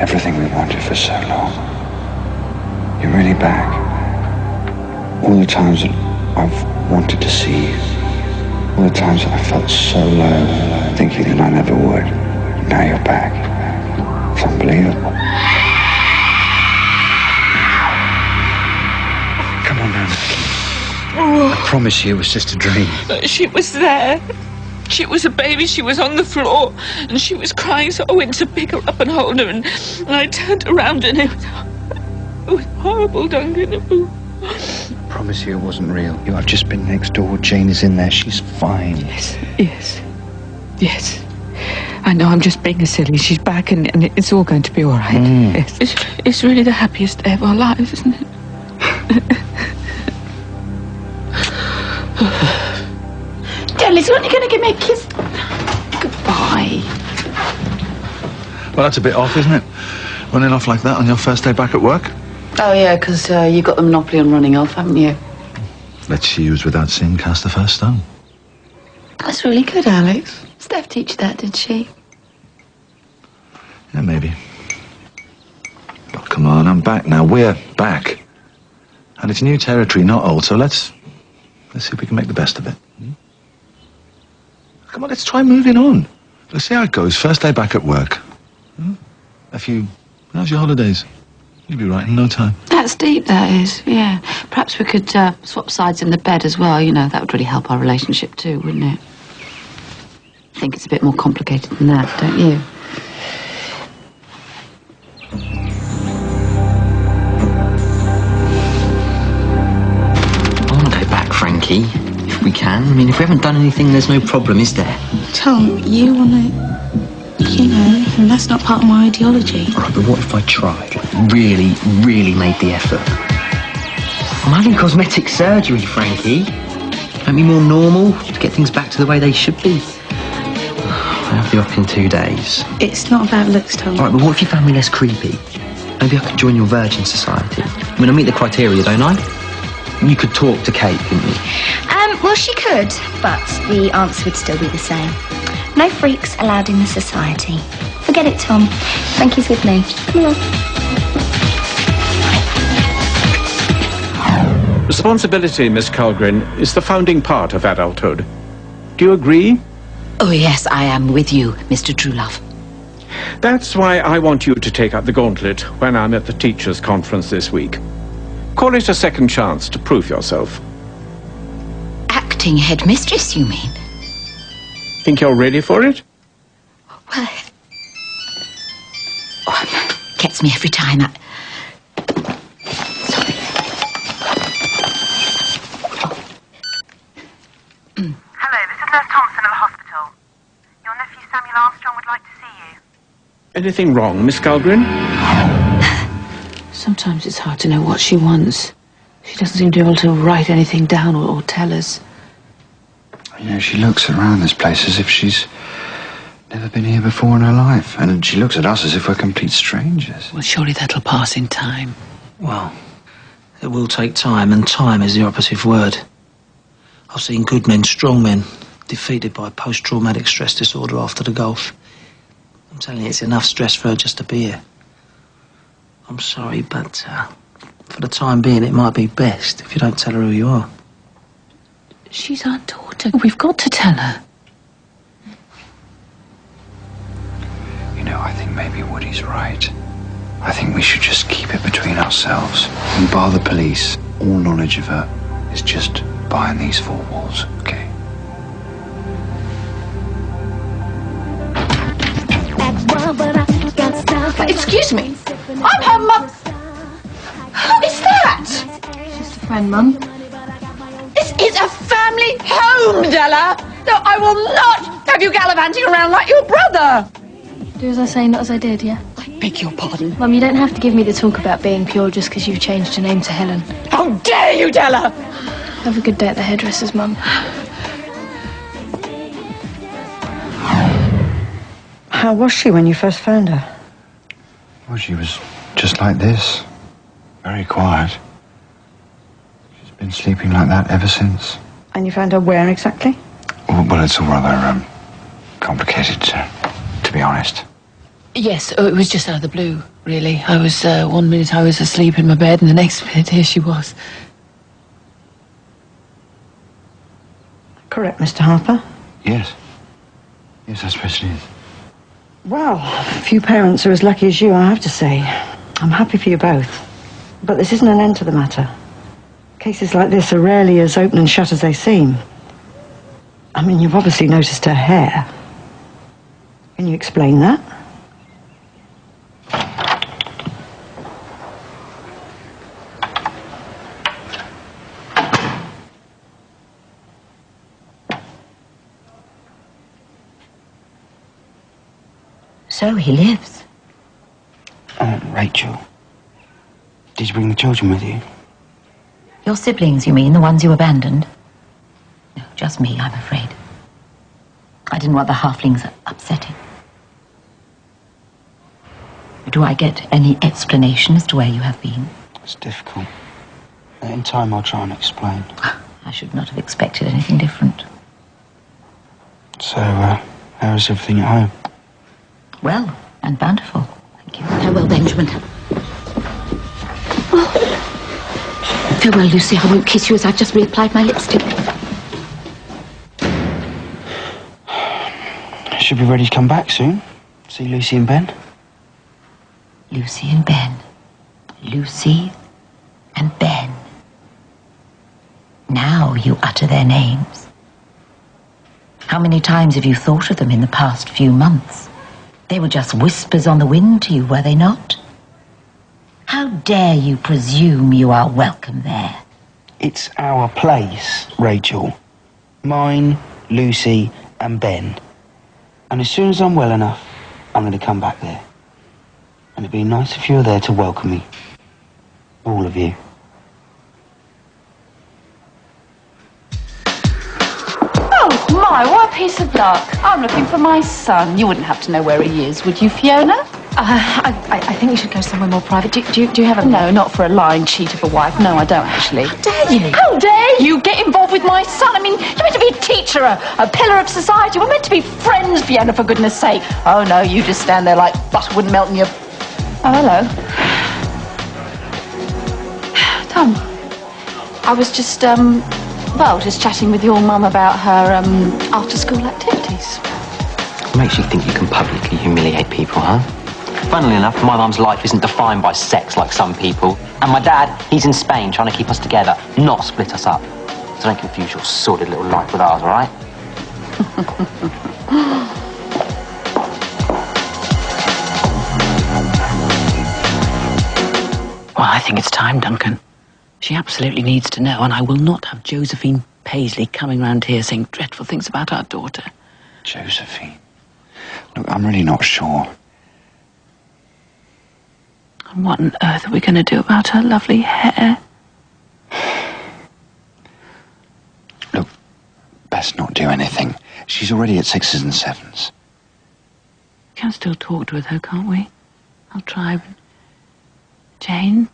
everything we wanted for so long. You're really back. All the times that I've wanted to see you. All the times that I felt so low, thinking that I never would. Now you're back. It's unbelievable. Come on now. I promise you it was just a dream. She was there. She was a baby. She was on the floor and she was crying, so I went to pick her up and hold her, and I turned around and it was horrible, Duncan. I promise you it wasn't real. I've just been next door. Jane is in there. She's fine. Yes. I know, I'm just being a silly. She's back and it's all going to be all right. It's really the happiest day of our lives, isn't it? Darling, aren't you going to give me a kiss? Goodbye. Well, that's a bit off, isn't it? Running off like that on your first day back at work? Oh, yeah, because you got the monopoly on running off, haven't you? Let's see who's without sin cast the first stone. That's really good, Alex. Steph teach you that, did she? Yeah, maybe. But come on, I'm back now. We're back. And it's new territory, not old, so let's see if we can make the best of it. Come on, let's try moving on. Let's see how it goes. First day back at work. How's your holidays? You'll be right in no time. That's deep, that is, yeah. Perhaps we could swap sides in the bed as well, you know. That would really help our relationship too, wouldn't it? I think it's a bit more complicated than that, don't you? I want to go back, Frankie, if we can. I mean, if we haven't done anything, there's no problem, is there? Tom, you want to, you know, and that's not part of my ideology. All right, but what if I tried? Like, really made the effort? I'm having cosmetic surgery, Frankie. Make me more normal, to get things back to the way they should be. I have the op in 2 days. It's not about looks, Tom. All right, but what if you found me less creepy? Maybe I could join your Virgin Society. I mean, I meet the criteria, don't I? You could talk to Kate, couldn't you? Well, she could, but the answer would still be the same. No freaks allowed in the society. Forget it, Tom. Frankie's with me. Come on. Responsibility, Miss Culgrin, is the founding part of adulthood. Do you agree? Oh, yes, I am with you, Mr. Truelove. That's why I want you to take up the gauntlet when I'm at the teachers' conference this week. Call it a second chance to prove yourself. Acting headmistress, you mean? Think you're ready for it? Well, gets me every time. Sorry. Hello, this is Nurse Thompson at the hospital. Your nephew Samuel Armstrong would like to see you. Anything wrong, Miss Culgrin? Sometimes it's hard to know what she wants. She doesn't seem to be able to write anything down or tell us. You know, she looks around this place as if she's never been here before in her life. And she looks at us as if we're complete strangers. Well, surely that'll pass in time. Well, it will take time, and time is the operative word. I've seen good men, strong men, defeated by post-traumatic stress disorder after the Gulf. I'm telling you, it's enough stress for her just to be here. I'm sorry, but for the time being, it might be best if you don't tell her who you are. She's our daughter. We've got to tell her. You know, I think maybe Woody's right. I think we should just keep it between ourselves. And bar the police, all knowledge of her is just behind these four walls, okay? Excuse me. I'm her mum. Who is that? Just a friend, Mum. This is a family home, Della. No, I will not have you gallivanting around like your brother. Do as I say, not as I did, yeah? I beg your pardon. Mum, you don't have to give me the talk about being pure just because you've changed your name to Helen. How dare you, Della? Have a good day at the hairdresser's, Mum. How was she when you first found her? Well, she was just like this. Very quiet. She's been sleeping like that ever since. And you found her where exactly? Well, it's all rather complicated, to be honest. Yes, it was just out of the blue, really. I was, 1 minute I was asleep in my bed, and the next minute here she was. Correct, Mr. Harper? Yes. Yes, I suppose it is. Well, few parents are as lucky as you, I have to say. I'm happy for you both. But this isn't an end to the matter. Cases like this are rarely as open and shut as they seem. I mean, you've obviously noticed her hair. Can you explain that? So he lives. Rachel, did you bring the children with you? Your siblings, you mean, the ones you abandoned? No, just me, I'm afraid. I didn't want the halflings upsetting. Do I get any explanation as to where you have been? It's difficult. In time, I'll try and explain. I should not have expected anything different. So, how is everything at home? Well, and bountiful. Thank you. Farewell, Benjamin. Oh. Farewell, Lucy. I won't kiss you as I've just reapplied my lipstick. Should be ready to come back soon. See Lucy and Ben. Lucy and Ben. Lucy and Ben. Now you utter their names. How many times have you thought of them in the past few months? They were just whispers on the wind to you, were they not? How dare you presume you are welcome there? It's our place, Rachel. Mine, Lucy and Ben. And as soon as I'm well enough, I'm going to come back there. And it'd be nice if you were there to welcome me. All of you. Oh, my, what a piece of luck. I'm looking for my son. You wouldn't have to know where he is, would you, Fiona? I think you should go somewhere more private. Do you have a... No, not for a lying cheat of a wife. No, I don't, actually. How dare you? How dare you get involved with my son? I mean, you're meant to be a teacher, a pillar of society. We're meant to be friends, Fiona, for goodness sake. Oh, no, you just stand there like butter wouldn't melt in your... Oh, hello. Tom, I was just, just chatting with your mum about her, after-school activities. What makes you think you can publicly humiliate people, huh? Funnily enough, my mum's life isn't defined by sex like some people. And my dad, he's in Spain trying to keep us together, not split us up. So don't confuse your sordid little life with ours, all right? Well, I think it's time, Duncan. She absolutely needs to know, and I will not have Josephine Paisley coming round here saying dreadful things about our daughter. Josephine? Look, I'm really not sure. And what on earth are we going to do about her lovely hair? Look, best not do anything. She's already at 6s and 7s. We can still talk to her, though, can't we? I'll try. Jane?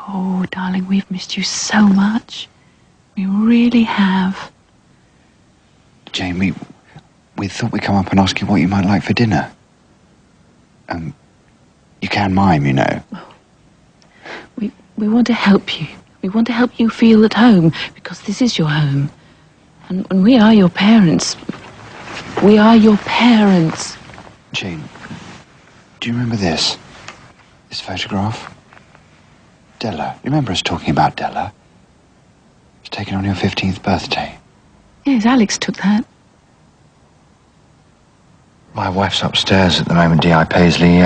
Oh, darling, we've missed you so much. We really have. Jane, we thought we'd come up and ask you what you might like for dinner. You can mime, you know. We want to help you. We want to help you feel at home, because this is your home. And we are your parents. We are your parents. Jane, do you remember this? This photograph? Della. You remember us talking about Della? It was taken on your 15th birthday. Yes, Alex took that. My wife's upstairs at the moment, D.I. Paisley.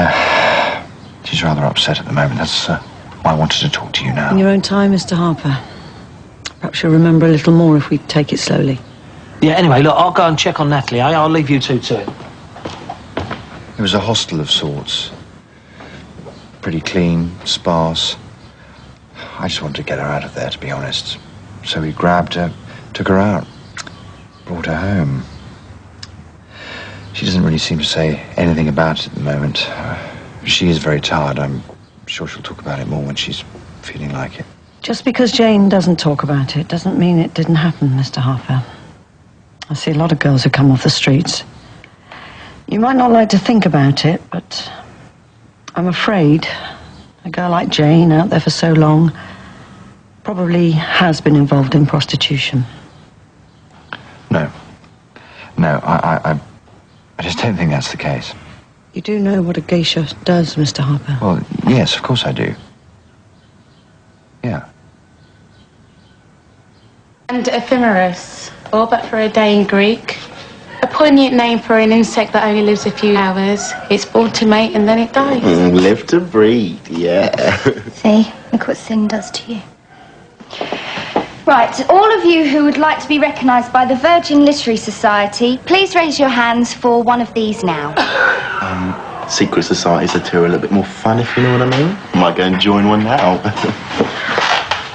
She's rather upset at the moment. That's why I wanted to talk to you now. In your own time, Mr. Harper. Perhaps you'll remember a little more if we take it slowly. Yeah, anyway, look, I'll go and check on Natalie. I'll leave you two to it. It was a hostel of sorts. Pretty clean, sparse. I just wanted to get her out of there, to be honest. So we grabbed her, took her out, brought her home. She doesn't really seem to say anything about it at the moment. She is very tired. I'm sure she'll talk about it more when she's feeling like it. Just because Jane doesn't talk about it doesn't mean it didn't happen, Mr. Harper. I see a lot of girls who come off the streets. You might not like to think about it, but I'm afraid a girl like Jane, out there for so long, probably has been involved in prostitution. No, I just don't think that's the case. You do know what a geisha does, Mr. Harper? Well, yes, of course I do. Yeah. And ephemeris, all but for a day in Greek. A poignant name for an insect that only lives a few hours. It's born to mate and then it dies. Live to breed, yeah. See, look what sin does to you. Right, all of you who would like to be recognised by the Virgin Literary Society, please raise your hands for one of these now. Secret societies are too a little bit more fun, if you know what I mean. Might go and join one now.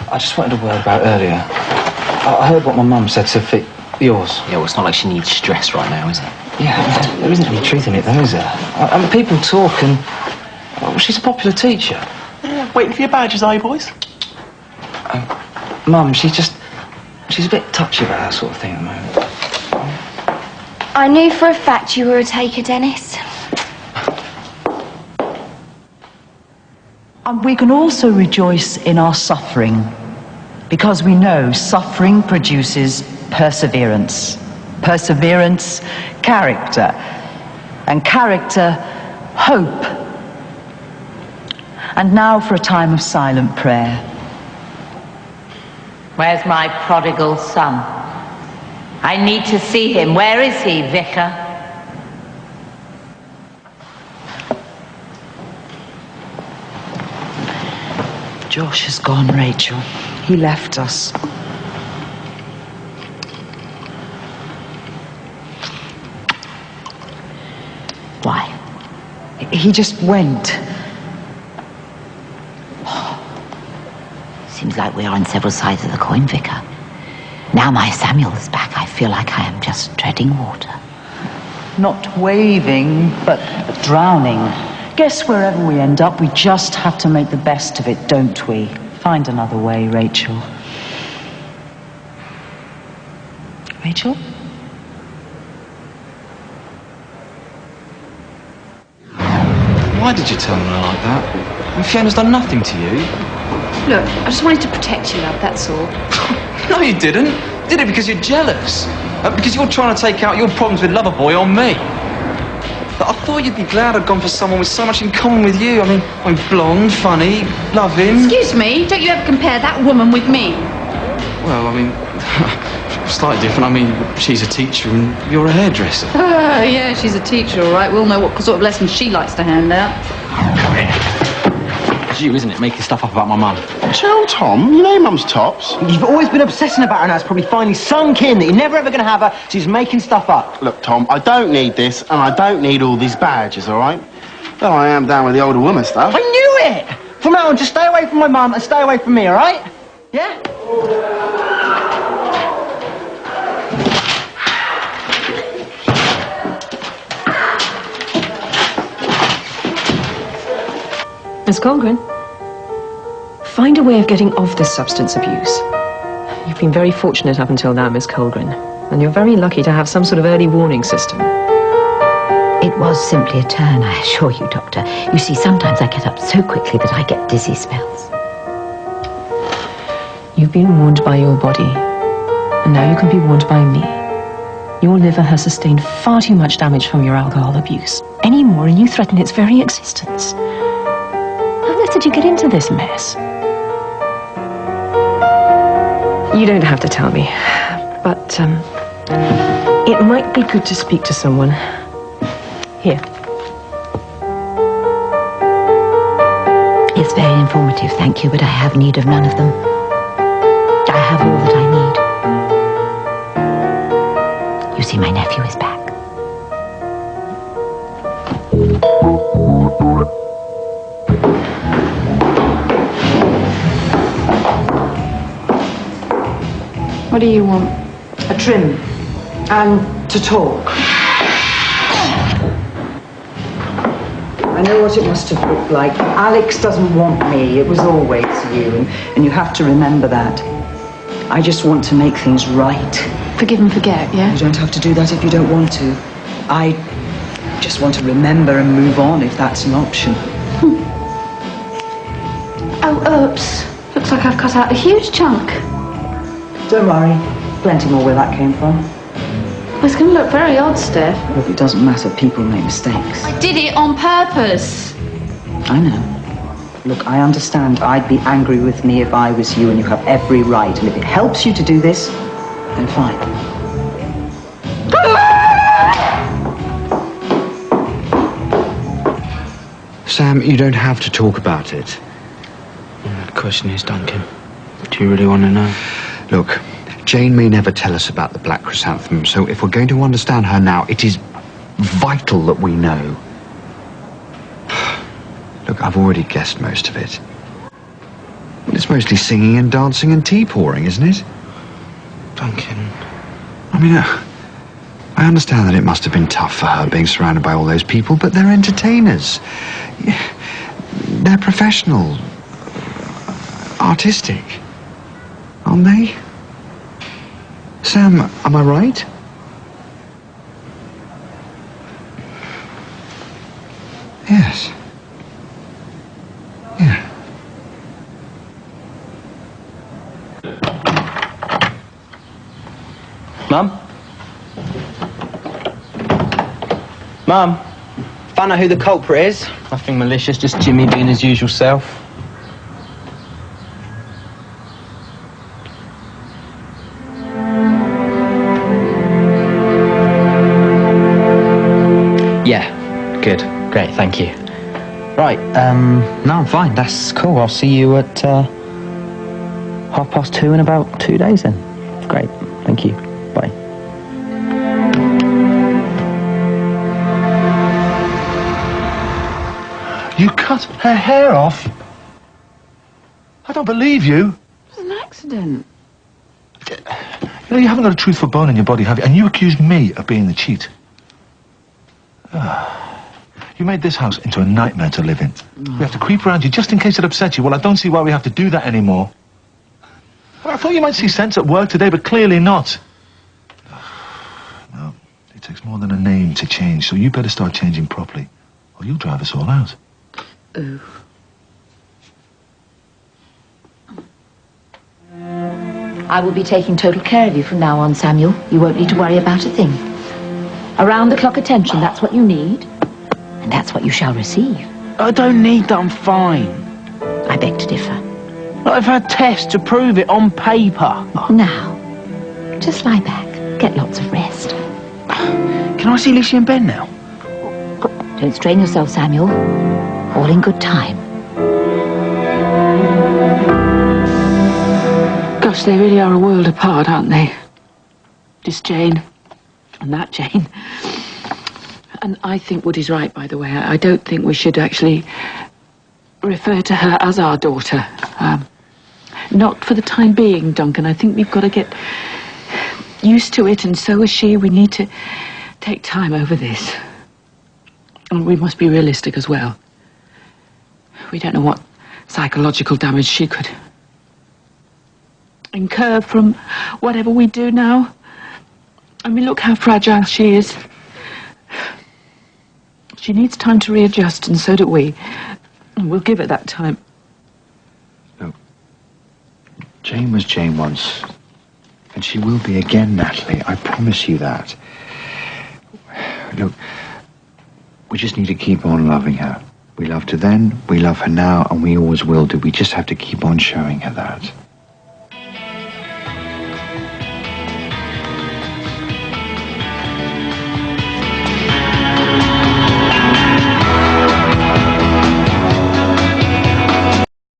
I just wanted a word about earlier. I heard what my mum said to fit yours. Yeah, well, it's not like she needs stress right now, is it? Yeah, there isn't any truth in it, though, is there? I mean, people talk and... Well, she's a popular teacher. Yeah, waiting for your badges, are you, boys? Mum, she's a bit touchy about that sort of thing at the moment. I knew for a fact you were a taker, Dennis. And we can also rejoice in our suffering, because we know suffering produces perseverance. Perseverance, character. And character, hope. And now for a time of silent prayer. Where's my prodigal son? I need to see him. Where is he, Vicar? Josh has gone, Rachel. He left us. Why? He just went. Seems like we are on several sides of the coin, Vicar. Now my Samuel is back, I feel like I am just treading water. Not waving, but drowning. Guess wherever we end up, we just have to make the best of it, don't we? Find another way, Rachel. Rachel? Why did you turn on her like that? I mean, Fiona's done nothing to you. Look, I just wanted to protect you, love, that's all. No, you didn't. You did it because you're jealous. Because you're trying to take out your problems with Loverboy on me. But I thought you'd be glad I'd gone for someone with so much in common with you. I mean, I'm blonde, funny, loving. Excuse me, don't you ever compare that woman with me? Well, I mean, slightly different. I mean, she's a teacher and you're a hairdresser. Yeah, she's a teacher, all right. We'll know what sort of lessons she likes to hand out. It's you, isn't it, making stuff up about my mum? Chill, Tom. You know your mum's tops. You've always been obsessing about her, now it's probably finally sunk in that you're never ever going to have her. She's making stuff up. Look, Tom, I don't need this, and I don't need all these badges, all right? Though I am down with the older woman stuff. I knew it! From now on, just stay away from my mum and stay away from me, all right? Yeah? Miss Colgren, find a way of getting off this substance abuse. You've been very fortunate up until now, Miss Colgren, and you're very lucky to have some sort of early warning system. It was simply a turn, I assure you, Doctor. You see, sometimes I get up so quickly that I get dizzy spells. You've been warned by your body, and now you can be warned by me. Your liver has sustained far too much damage from your alcohol abuse. Any more and you threaten its very existence. How on earth did you get into this mess? You don't have to tell me, but it might be good to speak to someone. Here. It's very informative, thank you, but I have need of none of them. I have all that I need. You see, my nephew is back. What do you want? A trim. And to talk. I know what it must have looked like. Alex doesn't want me. It was always you, and you have to remember that. I just want to make things right. Forgive and forget, yeah? You don't have to do that if you don't want to. Just want to remember and move on if that's an option. Oh, oops. Looks like I've cut out a huge chunk. Don't worry. Plenty more where that came from. It's going to look very odd, Steph. Look, it doesn't matter. People make mistakes. I did it on purpose. I know. Look, I understand. I'd be angry with me if I was you, and you have every right. And if it helps you to do this, then fine. Sam, you don't have to talk about it. The question is, Duncan, do you really want to know? Look, Jane may never tell us about the Black Chrysanthemum, so if we're going to understand her now, it is vital that we know. Look, I've already guessed most of it. It's mostly singing and dancing and tea pouring, isn't it? Duncan. I mean, I understand that it must have been tough for her being surrounded by all those people, but they're entertainers. They're professional. Artistic. Aren't they? Sam, am I right? Yes. Yeah. Mum? Mum? Find out who the culprit is. Nothing malicious, just Jimmy being his usual self. Yeah, good. Great, thank you. Right, no, I'm fine. That's cool. I'll see you at 2:30 in about 2 days then. Great, thank you. Bye. You cut her hair off? I don't believe you. It was an accident. No, you haven't got a truthful bone in your body, have you? And you accuse me of being the cheat. You made this house into a nightmare to live in. We have to creep around you just in case it upsets you. Well, I don't see why we have to do that anymore. I thought you might see sense at work today, but clearly not. No, it takes more than a name to change, so you better start changing properly, or you'll drive us all out. Ooh. I will be taking total care of you from now on, Samuel. You won't need to worry about a thing. Around-the-clock attention, that's what you need. And that's what you shall receive. I don't need that, I'm fine. I beg to differ. I've had tests to prove it on paper. Now, just lie back. Get lots of rest. Can I see Lucy in bed now? Don't strain yourself, Samuel. All in good time. Gosh, they really are a world apart, aren't they? This Jane and that Jane. And I think Woody's right, by the way. I don't think we should actually refer to her as our daughter. Not for the time being, Duncan. I think we've got to get used to it, and so is she. We need to take time over this. And we must be realistic as well. We don't know what psychological damage she could incur from whatever we do now. I mean, look how fragile she is. She needs time to readjust, and so do we. And we'll give it that time. Look, Jane was Jane once, and she will be again, Natalie. I promise you that. Look, we just need to keep on loving her. We loved her then, we love her now, and we always will do. We just have to keep on showing her that.